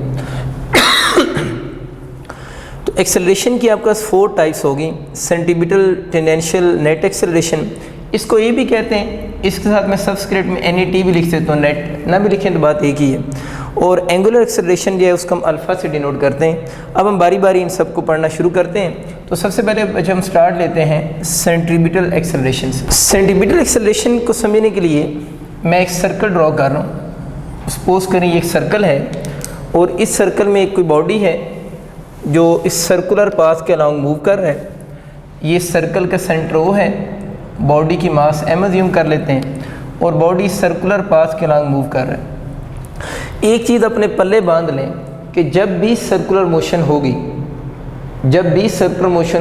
तो एक्सेलरेशन की आपके पास 4 टाइप्स होगी, सेंटीमीटल, टेंजेंशियल, नेट एक्सेलरेशन। इसको ये भी कहते हैं, इसके साथ मैं सबस्क्रिप्ट में NET भी लिख देता हूँ, नेट ना भी लिखें तो बात एक ही है। और एंगुलर एक्सेलरेशन जो है उसको हम अल्फ़ा से डिनोट करते हैं। अब हम बारी बारी इन सबको पढ़ना शुरू करते हैं। तो सबसे पहले जब हम स्टार्ट लेते हैं सेंट्रीबिटल एक्सेलरेशन से। सेंट्रीबिटल एक्सेलरेशन को समझने के लिए मैं एक सर्कल ड्रॉ कर रहा हूँ। सपोज करें ये एक सर्कल है और इस सर्कल में एक कोई बॉडी है जो इस सर्कुलर पाथ के अलॉन्ग मूव कर रहा है। ये सर्कल का सेंटर O है, बॉडी की मास m अज्यूम कर लेते हैं और बॉडी सर्कुलर पाथ के अलॉन्ग मूव कर रहा है। एक चीज़ अपने पल्ले बांध लें कि जब भी सर्कुलर मोशन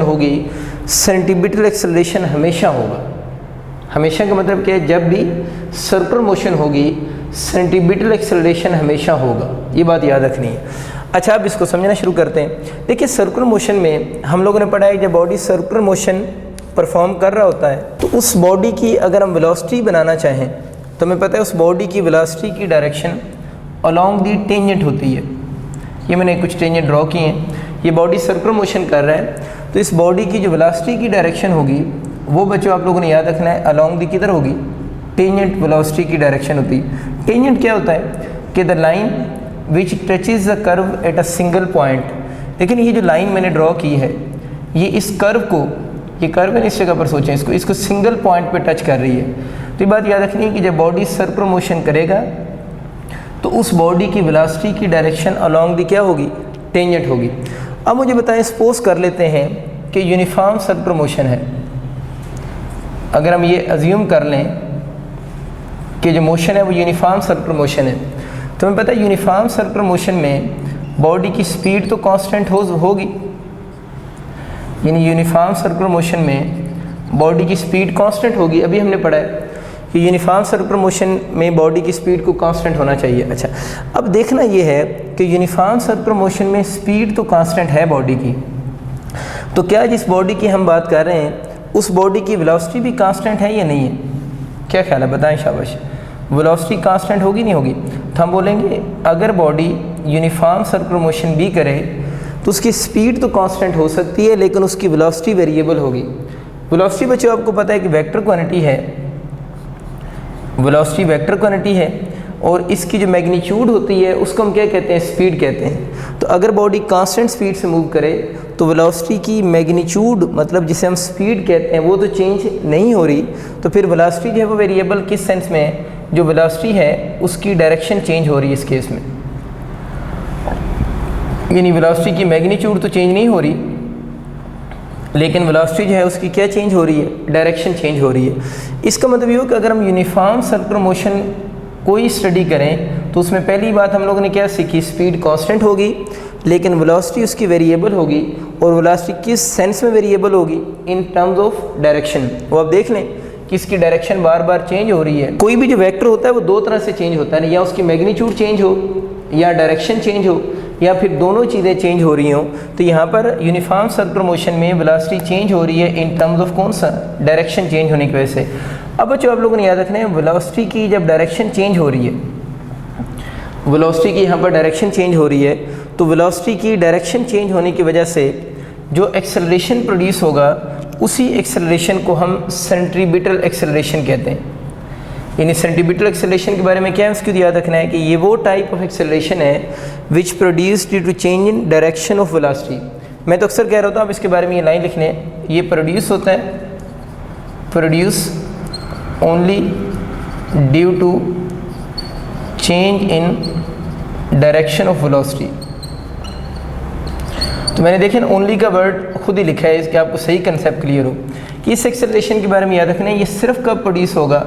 होगी, सेंट्रीबिटल एक्सेलरेशन हमेशा होगा। हमेशा का मतलब क्या है? जब भी सर्कुलर मोशन होगी सेंट्रीबिटल एक्सेलरेशन हमेशा होगा, ये बात याद रखनी है। अच्छा, अब इसको समझना शुरू करते हैं। देखिए, सर्कुलर मोशन में हम लोगों ने पढ़ा है जब बॉडी सर्कुलर मोशन परफॉर्म कर रहा होता है तो उस बॉडी की अगर हम वेलोसिटी बनाना चाहें तो हमें पता है उस बॉडी की वेलोसिटी की डायरेक्शन अलोंग दी टेंजेंट होती है। ये मैंने कुछ टेंजेंट ड्रॉ किए हैं। ये बॉडी सर्कुलर मोशन कर रहा है तो इस बॉडी की जो वेलोसिटी की डायरेक्शन होगी वो बच्चों आप लोगों ने याद रखना है, अलोंग दी किधर होगी? टेंजेंट वेलोसिटी की डायरेक्शन होती है। टेंजेंट क्या होता है कि the line which touches the curve at a single point. लेकिन ये जो लाइन मैंने ड्रॉ की है ये इस कर्व को, ये कर्व है इस जगह पर सोचें, इसको सिंगल पॉइंट पे टच कर रही है। तो ये बात याद रखनी है कि जब बॉडी सर्कुलर मोशन करेगा तो उस बॉडी की वेलोसिटी की डायरेक्शन अलोंग दी क्या होगी? टेंजेंट होगी। अब मुझे बताएं, सपोज कर लेते हैं कि यूनिफॉर्म सर्कुलर मोशन है। अगर हम ये अज्यूम कर लें कि जो मोशन है वो यूनिफॉर्म सर्कुलर मोशन है तो हमें पता है यूनिफॉर्म सर्कुलर मोशन में बॉडी की स्पीड तो कांस्टेंट होगी, यानी यूनिफॉर्म सर्कुलर मोशन में बॉडी की स्पीड कांस्टेंट होगी। अभी हमने पढ़ा है कि यूनिफॉर्म सर्कुलर मोशन में बॉडी की स्पीड को कांस्टेंट होना चाहिए। अच्छा, अब देखना ये है कि यूनिफॉर्म सर्कुलर मोशन में स्पीड तो कांस्टेंट है बॉडी की, तो क्या जिस बॉडी की हम बात कर रहे हैं उस बॉडी की वेलोसिटी भी कांस्टेंट है या नहीं है? क्या ख्याल है, बताएं शाबाश। वेलोसिटी कांस्टेंट होगी नहीं होगी? तो हम बोलेंगे अगर बॉडी यूनिफॉर्म सर्कुलर मोशन भी करे तो उसकी स्पीड तो कांस्टेंट हो सकती है लेकिन उसकी वेलोसिटी वेरिएबल होगी। वेलोसिटी बच्चों आपको पता है कि वेक्टर क्वांटिटी है, वेलोसिटी वेक्टर क्वांटिटी है और इसकी जो मैग्नीट्यूड होती है उसको हम क्या कहते हैं? स्पीड कहते हैं। तो अगर बॉडी कांस्टेंट स्पीड से मूव करे तो वेलोसिटी की मैग्नीट्यूड, मतलब जिसे हम स्पीड कहते हैं, वो तो चेंज नहीं हो रही। तो फिर वेलोसिटी जो है वो वेरिएबल किस सेंस में है? जो वेलोसिटी है उसकी डायरेक्शन चेंज हो रही है इस केस में, यानी वेलोसिटी की मैग्नीट्यूड तो चेंज नहीं हो रही लेकिन वेलोसिटी जो है उसकी क्या चेंज हो रही है? डायरेक्शन चेंज हो रही है। इसका मतलब ये हो कि अगर हम यूनिफॉर्म सर्कुलर मोशन कोई स्टडी करें तो उसमें पहली बात हम लोगों ने क्या सीखी? स्पीड कांस्टेंट होगी लेकिन वेलोसिटी उसकी वेरिएबल होगी। और वेलोसिटी किस सेंस में वेरिएबल होगी? In terms of direction. वो आप देख लें कि इसकी डायरेक्शन बार बार चेंज हो रही है। कोई भी जो वेक्टर होता है वो 2 तरह से चेंज होता है, या उसकी मैग्नीट्यूड चेंज हो या डायरेक्शन चेंज हो या फिर दोनों चीज़ें चेंज हो रही हों। तो यहाँ पर यूनिफॉर्म सर्कुलर मोशन में वेलोसिटी चेंज हो रही है इन टर्म्स ऑफ कौन सा? डायरेक्शन चेंज होने की वजह से। अब बच्चों आप लोगों ने याद रखना है वेलोसिटी की जब डायरेक्शन चेंज हो रही है, वेलोसिटी की यहाँ पर डायरेक्शन चेंज हो रही है तो वेलोसिटी की डायरेक्शन चेंज होने की वजह से जो एक्सेलरेशन प्रोड्यूस होगा उसी एक्सेलरेशन को हम सेंट्रीबिटल एक्सेलरेशन कहते हैं। यानी सेंट्रीबिटल एक्सेलरेशन के बारे में क्या है उसको याद रखना है कि ये वो टाइप ऑफ एक्सेलरेशन है which produce due to change in direction of velocity. मैं तो अक्सर कह रहा होता हूँ, आप इसके बारे में ये लाइन लिखने, ये प्रोड्यूस होता है, produce only due to change in direction of velocity. तो मैंने देखें ओनली का वर्ड खुद ही लिखा है इसके, आपको सही कंसेप्ट क्लियर हो कि इस एक्सेलरेशन के बारे में याद रखना है, ये सिर्फ कब प्रोड्यूस होगा,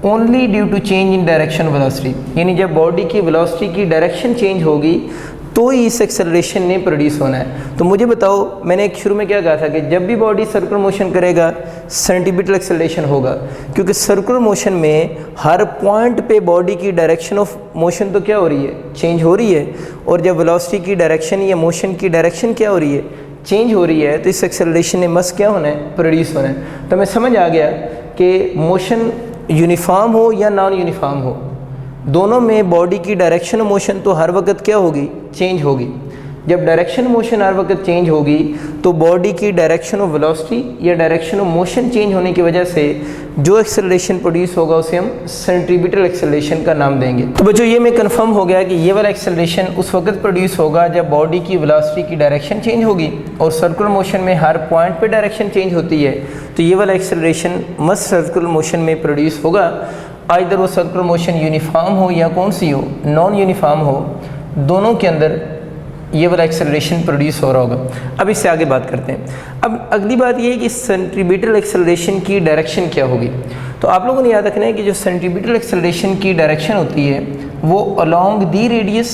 only due to change in direction velocity, यानी जब बॉडी की वेलोसिटी की डायरेक्शन चेंज होगी तो ही इस एक्सेलरेशन ने प्रोड्यूस होना है। तो मुझे बताओ, मैंने एक शुरू में क्या कहा था कि जब भी बॉडी सर्कुलर मोशन करेगा सेंटीपिटल एक्सेलरेशन होगा, क्योंकि सर्कुलर मोशन में हर पॉइंट पे बॉडी की डायरेक्शन ऑफ मोशन तो क्या हो रही है, चेंज हो रही है, और जब वेलोसिटी की डायरेक्शन या मोशन की डायरेक्शन क्या हो रही है, चेंज हो रही है, तो इस एक्सेलरेशन ने मस्ट क्या होना है, प्रोड्यूस होना है। तो हमें समझ आ गया कि मोशन यूनिफॉर्म हो या नॉन यूनिफॉर्म हो, दोनों में बॉडी की डायरेक्शन मोशन तो हर वक्त क्या होगी, चेंज होगी। जब डायरेक्शन मोशन हर वक्त चेंज होगी तो बॉडी की डायरेक्शन ऑफ वेलोसिटी या डायरेक्शन ऑफ मोशन चेंज होने की वजह से जो एक्सेलरेशन प्रोड्यूस होगा उसे हम सेंट्रीपिटल एक्सेलरेशन का नाम देंगे। तो बच्चों ये में कंफर्म हो गया कि ये वाला एक्सेलरेशन उस वक्त प्रोड्यूस होगा जब बॉडी की वेलोसिटी की डायरेक्शन चेंज होगी, और सर्कुलर मोशन में हर पॉइंट पे डायरेक्शन चेंज होती है, तो ये वाला एक्सेलरेशन मस्ट सर्कुलर मोशन में प्रोड्यूस होगा। आइदर वो सर्कुलर मोशन यूनिफॉर्म हो या कौन सी हो, नॉन यूनिफॉर्म हो, दोनों के अंदर ये वाला एक्सेलरेशन प्रोड्यूस हो रहा होगा। अब इससे आगे बात करते हैं। अब अगली बात ये है कि सेंट्रीपिटल एक्सेलरेशन की डायरेक्शन क्या होगी। तो आप लोगों ने याद रखना है कि जो सेंट्रीपिटल एक्सेलरेशन की डायरेक्शन होती है वो along the radius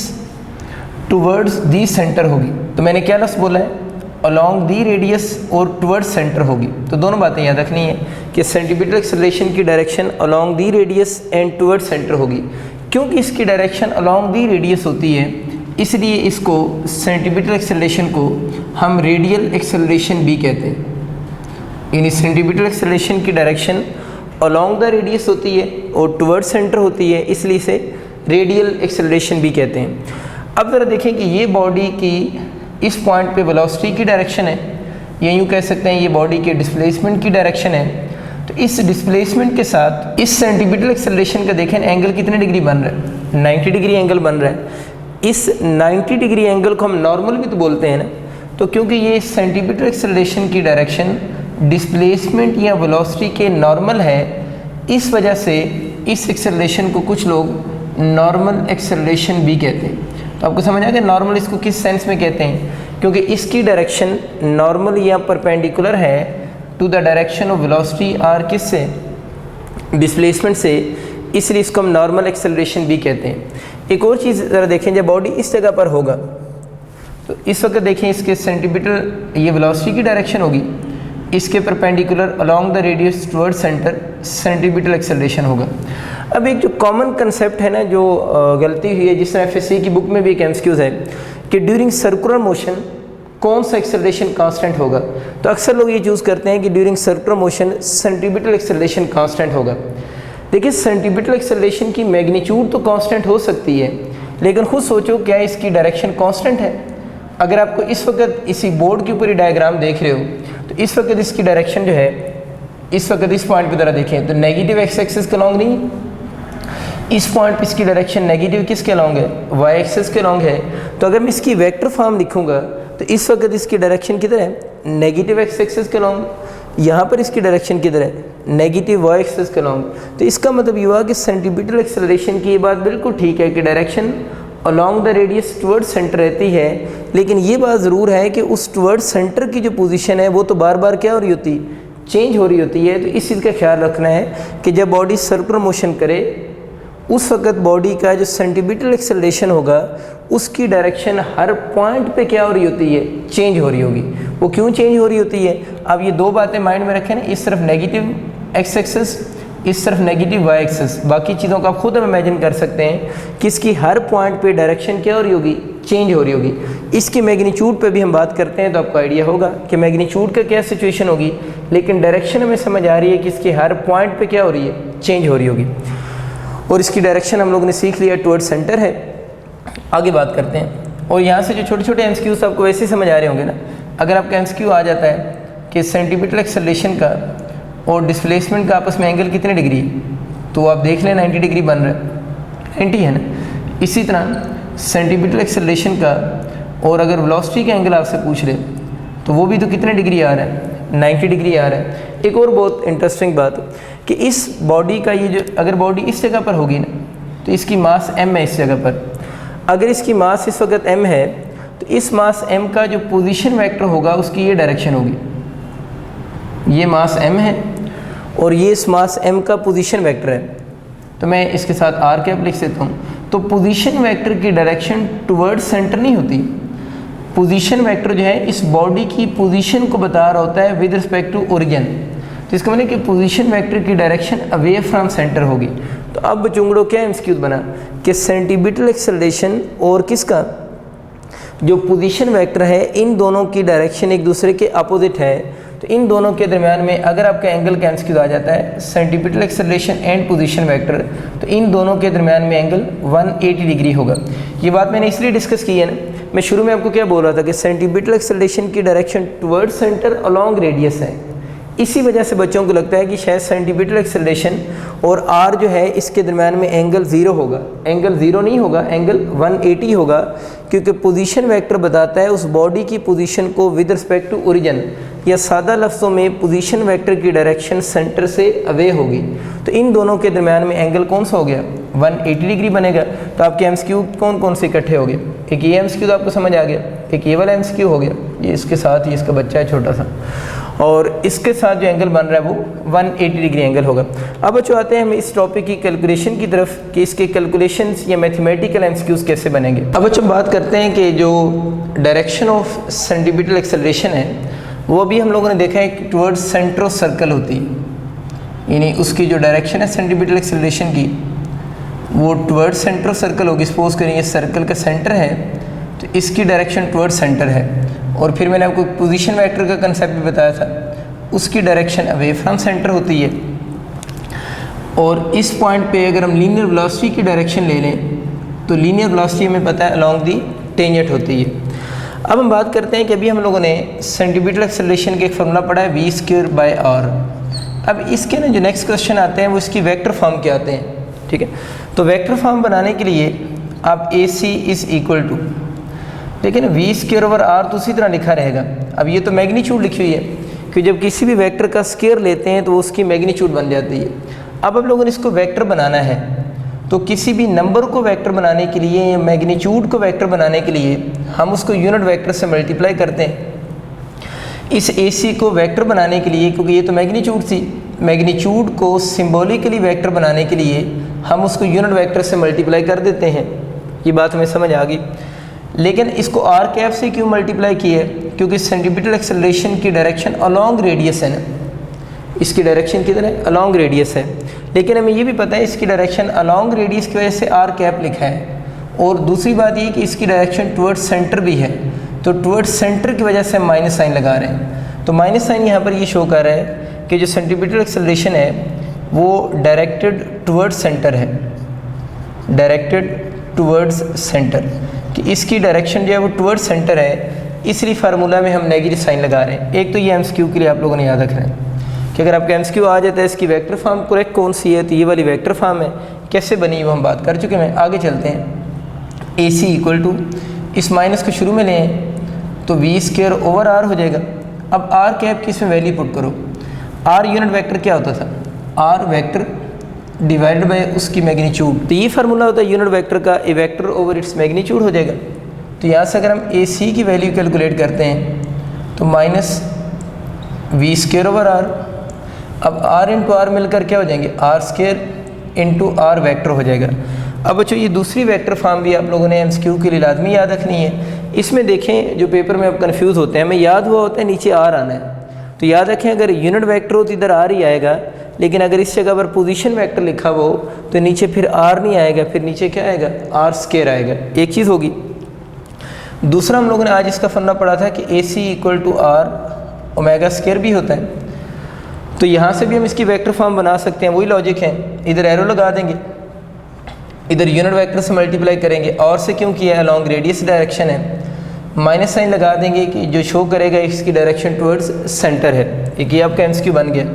towards the centre होगी। तो मैंने क्या लफ्ज़ बोला है, अलोंग दी रेडियस और टुवर्ड्स सेंटर होगी। तो दोनों बातें याद रखनी है कि सेंट्रीपिटल एक्सेलरेशन की direction along the radius and towards centre होगी। क्योंकि इसकी डायरेक्शन अलोंग दी रेडियस होती है, इसलिए इसको सेंट्रीपिटल एक्सेलरेशन को हम रेडियल एक्सेलरेशन भी कहते हैं। यानी सेंट्रीपिटल एक्सेलरेशन की डायरेक्शन अलोंग द रेडियस होती है और टुवर्ड सेंटर होती है, इसलिए इसे रेडियल एक्सेलरेशन भी कहते हैं। अब ज़रा देखें कि ये बॉडी की इस पॉइंट पे वेलोसिटी की डायरेक्शन है, या यूँ कह सकते हैं ये बॉडी के डिस्प्लेसमेंट की डायरेक्शन है। तो इस डिस्प्लेसमेंट के साथ इस सेंट्रीपिटल एक्सेलरेशन का देखें एंगल कितने डिग्री बन रहा है, 90 डिग्री एंगल बन रहा है। इस 90 डिग्री एंगल को हम नॉर्मल भी तो बोलते हैं ना। तो क्योंकि ये सेंट्रीपिटल एक्सेलरेशन की डायरेक्शन डिस्प्लेसमेंट या वेलोसिटी के नॉर्मल है, इस वजह से इस एक्सेलरेशन को कुछ लोग नॉर्मल एक्सेलरेशन भी कहते हैं। तो आपको समझ आ गया नॉर्मल इसको किस सेंस में कहते हैं, क्योंकि इसकी डायरेक्शन नॉर्मल या परपेंडिकुलर है to the direction of velocity और किससे, डिस्प्लेसमेंट से, इसलिए इसको हम नॉर्मल एक्सेलरेशन भी कहते हैं। एक और चीज़ ज़रा देखें, जब बॉडी इस जगह पर होगा तो इस वक्त देखें इसके सेंटीमीटर ये वेलोसिटी की डायरेक्शन होगी, इसके perpendicular along the radius toward centre centimetre acceleration होगा। अब एक जो कॉमन कंसेप्ट है ना, जो गलती हुई है, जिस तरह एफएससी की बुक में भी एक एमसीक्यूज है कि ड्यूरिंग सर्कुलर मोशन कौन सा एक्सेलरेशन कांस्टेंट होगा। तो अक्सर लोग ये चूज़ करते हैं कि during circular motion centimetre acceleration constant होगा। देखिए सेंटीमीटर एक्सेलरेशन की मैग्नीट्यूड तो कांस्टेंट हो सकती है, लेकिन खुद सोचो क्या इसकी डायरेक्शन कांस्टेंट है। अगर आपको इस वक्त इसी बोर्ड के ऊपर ही डायग्राम देख रहे हो तो इस वक्त इसकी डायरेक्शन जो है, इस वक्त इस पॉइंट पे ज़रा देखें तो नेगेटिव एक्स एक्सिस के अलॉन्ग नहीं, इस पॉइंट पे इसकी डायरेक्शन नेगेटिव किसके अलॉन्ग है, वाई एक्सिस के अलॉन्ग है। तो अगर मैं इसकी वेक्टर फॉर्म लिखूंगा तो इस वक्त इसकी डायरेक्शन किधर है, नेगेटिव एक्स एक्सिस के अलॉन्ग। यहाँ पर इसकी डायरेक्शन किधर है, नेगेटिव वाई एक्सिस के अलॉन्ग। तो इसका मतलब ये हुआ कि सेंटीमीटर एक्सेलरेशन की ये बात बिल्कुल ठीक है कि direction along the radius toward centre रहती है, लेकिन ये बात ज़रूर है कि उस टुवर्ड सेंटर की जो पोजीशन है वो तो बार बार क्या हो रही होती, चेंज हो रही होती है। तो इस चीज़ का ख्याल रखना है कि जब बॉडी सर्कुलर मोशन करे उस वक्त बॉडी का जो सेंटीमीटर एक्सेलरेशन होगा उसकी डायरेक्शन हर पॉइंट पे क्या हो रही होती है, चेंज हो रही होगी। वो क्यों चेंज हो रही होती है, अब ये दो बातें माइंड में रखें ना, इस तरफ नेगेटिव एक्स एक्सिस, इस तरफ नेगेटिव वाई एक्सिस। बाकी चीज़ों का आप खुद हम इमेजिन कर सकते हैं कि इसकी हर पॉइंट पे डायरेक्शन क्या हो रही होगी, चेंज हो रही होगी। इसकी मैग्नीट्यूड पे भी हम बात करते हैं तो आपको आइडिया होगा कि मैग्नीट्यूड का क्या सिचुएशन होगी, लेकिन डायरेक्शन हमें समझ आ रही है कि इसकी हर पॉइंट पे क्या हो रही है, चेंज हो रही होगी। और इसकी डायरेक्शन हम लोगों ने सीख लिया टुवर्ड सेंटर है। आगे बात करते हैं, और यहाँ से जो छोटे छोटे एमसीक्यूज आपको वैसे ही समझ आ रहे होंगे ना। अगर आपका एमसीक्यू आ जाता है कि सेंटीमीटर एक्सेलरेशन का और डिस्प्लेसमेंट का आपस में एंगल कितने डिग्री, तो आप देख लें 90 डिग्री बन रहा है, 90 है ना। इसी तरह सेंटीमीटर एक्सेलरेशन का और अगर वेलोसिटी का एंगल आपसे पूछ रहे तो वो भी तो कितने डिग्री आ रहा है, 90 डिग्री आ रहा है। एक और बहुत इंटरेस्टिंग बात कि इस बॉडी का ये जो, अगर बॉडी इस जगह पर होगी ना तो इसकी मास m है इस जगह पर। अगर इसकी मास इस वक्त m है तो इस मास m का जो पोजीशन वेक्टर होगा उसकी ये डायरेक्शन होगी। ये मास m है और ये इस मास m का पोजीशन वेक्टर है, तो मैं इसके साथ आर कैप लिख देता हूँ। तो पोजीशन वेक्टर की डायरेक्शन टुवर्ड्स सेंटर नहीं होती, पोजीशन वेक्टर जो है इस बॉडी की पोजीशन को बता रहा होता है विद रिस्पेक्ट टू ओरिजिन। तो इसका मतलब कि पोजीशन वेक्टर की डायरेक्शन अवे फ्रॉम सेंटर होगी। तो अब चुंगड़ो क्या एमसीक्यू बना कि सेंटीमीटर एक्सेलरेशन और किसका जो पोजीशन वेक्टर है इन दोनों की डायरेक्शन एक दूसरे के अपोजिट है, तो इन दोनों के दरमियान में अगर आपका एंगल का एमसीक्यू आ जाता है centimetre acceleration and position vector, तो इन दोनों के दरमियान में एंगल 180 डिग्री होगा। ये बात मैंने इसलिए डिस्कस की है ना, मैं शुरू में आपको क्या बोल रहा था कि सेंटीमीटर एक्सेलरेशन की direction toward centre along radius है, इसी वजह से बच्चों को लगता है कि शायद सेंटीमीटर एक्सेलरेशन और आर जो है इसके दरमियान में एंगल 0 होगा। एंगल 0 नहीं होगा, एंगल 180 होगा, क्योंकि पोजीशन वेक्टर बताता है उस बॉडी की पोजीशन को विद रिस्पेक्ट टू ओरिजिन, या सादा लफ्ज़ों में पोजीशन वेक्टर की डायरेक्शन सेंटर से अवे होगी। तो इन दोनों के दरमियान में एंगल कौन सा हो गया, 180 डिग्री बनेगा। तो आपके एमसीक्यू कौन कौन से इकट्ठे हो गए, एक ये एमसीक्यू तो आपको समझ आ गया, एक ये वाला एमसीक्यू हो गया, ये इसके साथ ही इसका बच्चा है छोटा सा, और इसके साथ जो एंगल बन रहा है वो 180 डिग्री एंगल होगा। अब बच्चों आते हैं हम इस टॉपिक की कैलकुलेशन की तरफ कि इसके कैलकुलेशंस या मैथमेटिकल एमसीक्यूज कैसे बनेंगे। अब बच्चों बात करते हैं कि जो डायरेक्शन ऑफ सेंटीमीटर एक्सेलरेशन है वो अभी हम लोगों ने देखा है कि टुवर्ड्स सेंटर ऑफ सर्कल होती है, यानी उसकी जो डायरेक्शन है सेंटीमीटर एक्सेलरेशन की वो टुवर्ड्स सेंटर ऑफ सर्कल होगी। सपोज करें ये सर्कल का सेंटर है तो इसकी डायरेक्शन टुवर्ड्स सेंटर है, और फिर मैंने आपको पोजीशन वेक्टर का कंसेप्ट भी बताया था, उसकी डायरेक्शन अवे फ्रॉम सेंटर होती है। और इस पॉइंट पे अगर हम लीनियर वेलोसिटी की डायरेक्शन ले लें तो लीनियर वेलोसिटी हमें पता है अलोंग दी टेंजेंट होती है। अब हम बात करते हैं कि अभी हम लोगों ने सेंटीमीटर एक्सेलरेशन के एक फॉर्मूला पढ़ा है v²/r। अब इसके ना जो नेक्स्ट क्वेश्चन आते हैं वो इसकी वेक्टर फॉर्म के आते हैं, ठीक है। तो वेक्टर फॉर्म बनाने के लिए आप AC इज़ इक्वल टू, लेकिन v²/r तो उसी तरह लिखा रहेगा। अब ये तो मैग्नीट्यूड लिखी हुई है कि जब किसी भी वेक्टर का स्क्वायर लेते हैं तो वो उसकी मैग्नीट्यूड बन जाती है। अब आप लोगों ने इसको वेक्टर बनाना है, तो किसी भी नंबर को वेक्टर बनाने के लिए या मैग्नीट्यूड को वेक्टर बनाने के लिए हम उसको यूनिट वेक्टर से मल्टीप्लाई करते हैं। इस AC को वेक्टर बनाने के लिए, क्योंकि ये तो मैग्नीट्यूड थी, मैग्नीट्यूड को सिंबॉलिकली वेक्टर बनाने के लिए हम उसको यूनिट वेक्टर से मल्टीप्लाई कर देते हैं। ये बात हमें समझ आ गई। लेकिन इसको आर कैप से क्यों मल्टीप्लाई किया है, क्योंकि सेंटीमीटर एक्सेलरेशन की डायरेक्शन अलोंग रेडियस है ना, इसकी डायरेक्शन किधर है, अलोंग रेडियस है। लेकिन हमें ये भी पता है इसकी डायरेक्शन अलोंग रेडियस की वजह से आर कैप लिखा है, और दूसरी बात ये कि इसकी डायरेक्शन टुवर्ड्स सेंटर भी है, तो टुवर्ड्स सेंटर की वजह से हम माइनस साइन लगा रहे हैं। तो माइनस साइन यहाँ पर ये शो कर रहा है कि जो सेंटीमीटर एक्सेलरेशन है वो डायरेक्टेड टुवर्ड्स सेंटर है, डायरेक्टेड टुवर्ड्स सेंटर, कि इसकी डायरेक्शन जो है वो टुवर्ड्स सेंटर है, इसलिए फार्मूला में हम नेगेटिव साइन लगा रहे हैं। एक तो ये एमसीक्यू के लिए आप लोगों ने याद रखना है कि अगर आपका एमसीक्यू आ जाता है इसकी वेक्टर फॉर्म करेक्ट कौन सी है, तो ये वाली वेक्टर फॉर्म है। कैसे बनी वो हम बात कर चुके हैं। आगे चलते हैं। AC इक्वल टू, इस माइनस को शुरू में लें तो v²/r हो जाएगा। अब r कैप की इसमें वैल्यू पुट करो। r यूनिट वेक्टर क्या होता था, r वेक्टर डिवाइडेड बाय उसकी मैग्नीट्यूड। तो ये फार्मूला होता है यूनिट वेक्टर का, ए वेक्टर ओवर इट्स मैग्नीट्यूड हो जाएगा। तो यहाँ से अगर हम AC की वैल्यू कैलकुलेट करते हैं तो माइनस v²/r, अब r इंटू आर मिलकर क्या हो जाएंगे, r² इंटू r वेक्टर हो जाएगा। अब बच्चों ये दूसरी वेक्टर फॉर्म भी आप लोगों ने एमसीक्यू के लिए लाजमी याद रखनी है। इसमें देखें जो पेपर में आप कंफ्यूज होते हैं, हमें याद हुआ होता है नीचे r आना है, तो याद रखें अगर यूनिट वेक्टर हो तो इधर r ही आएगा, लेकिन अगर इस जगह पर पोजीशन वेक्टर लिखा हो तो नीचे फिर r नहीं आएगा, फिर नीचे क्या आएगा, r² आएगा। एक चीज़ होगी। दूसरा हम लोगों ने आज इसका फंडा पढ़ा था कि AC इक्वल टू r ω² भी होता है, तो यहाँ से भी हम इसकी वेक्टर फॉर्म बना सकते हैं। वही लॉजिक है, इधर एरो लगा देंगे, इधर यूनिट वेक्टर से मल्टीप्लाई करेंगे, और से क्यों किया है, अलोंग रेडियस डायरेक्शन है, माइनस साइन लगा देंगे कि जो शो करेगा इसकी डायरेक्शन टुवर्ड्स सेंटर है। एक ये आपका एमसीक्यू बन गया।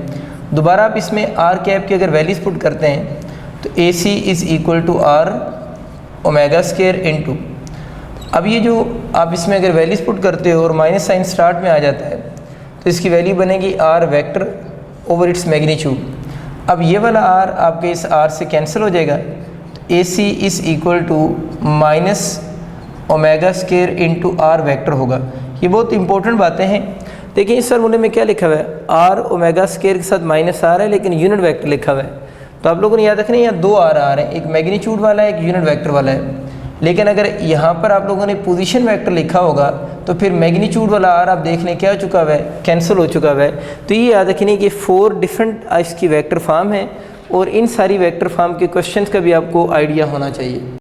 दोबारा आप इसमें आर कैप की अगर वैल्यूज पुट करते हैं तो AC is equal to r ω² into, अब ये जो आप इसमें अगर वैल्यूज पुट करते हो और माइनस साइन स्टार्ट में आ जाता है तो इसकी वैल्यू बनेगी r vector over its magnitude. अब ये वाला r आपके इस r से कैंसिल हो जाएगा, AC is equal to minus ω² into r vector होगा। ये बहुत इंपॉर्टेंट बातें हैं। देखिए इस फार्मूले में क्या लिखा हुआ है, आर ओमेगा स्केयर के साथ माइनस आर है, लेकिन यूनिट वेक्टर लिखा हुआ है। तो आप लोगों ने याद रखना है यहाँ दो आर आ रहे हैं, एक मैग्नीट्यूड वाला है, एक यूनिट वेक्टर वाला है। लेकिन अगर यहाँ पर आप लोगों ने पोजीशन वेक्टर लिखा होगा तो फिर मैग्नीट्यूड वाला आर आप देख लें क्या हो चुका है, कैंसिल हो चुका है। तो ये याद रखिए कि 4 डिफरेंट इसकी वेक्टर फॉर्म है और इन सारी वेक्टर फॉर्म के क्वेश्चंस का भी आपको आइडिया होना चाहिए।